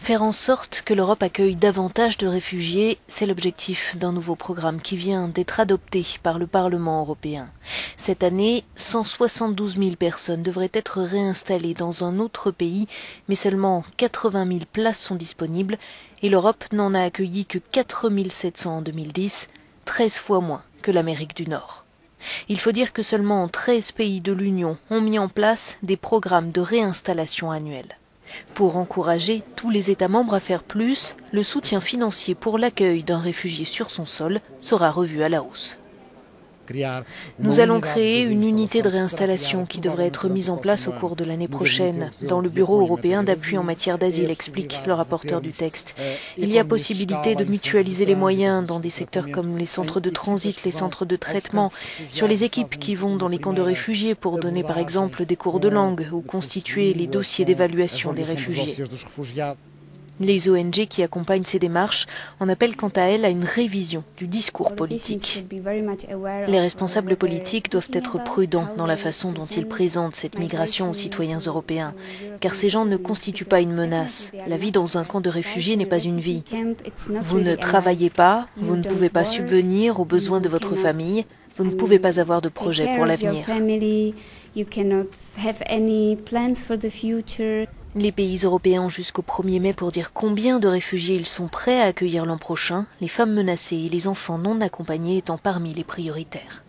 Faire en sorte que l'Europe accueille davantage de réfugiés, c'est l'objectif d'un nouveau programme qui vient d'être adopté par le Parlement européen. Cette année, 172 000 personnes devraient être réinstallées dans un autre pays, mais seulement 80 000 places sont disponibles et l'Europe n'en a accueilli que 4 700 en 2010, 13 fois moins que l'Amérique du Nord. Il faut dire que seulement 13 pays de l'Union ont mis en place des programmes de réinstallation annuels. Pour encourager tous les États membres à faire plus, le soutien financier pour l'accueil d'un réfugié sur son sol sera revu à la hausse. Nous allons créer une unité de réinstallation qui devrait être mise en place au cours de l'année prochaine dans le Bureau européen d'appui en matière d'asile, explique le rapporteur du texte. Il y a possibilité de mutualiser les moyens dans des secteurs comme les centres de transit, les centres de traitement, sur les équipes qui vont dans les camps de réfugiés pour donner par exemple des cours de langue ou constituer les dossiers d'évaluation des réfugiés. Les ONG qui accompagnent ces démarches en appellent quant à elles à une révision du discours politique. Les responsables politiques doivent être prudents dans la façon dont ils présentent cette migration aux citoyens européens, car ces gens ne constituent pas une menace. La vie dans un camp de réfugiés n'est pas une vie. Vous ne travaillez pas, vous ne pouvez pas subvenir aux besoins de votre famille, vous ne pouvez pas avoir de projet pour l'avenir. Les pays européens ont jusqu'au 1er mai pour dire combien de réfugiés ils sont prêts à accueillir l'an prochain, les femmes menacées et les enfants non accompagnés étant parmi les prioritaires.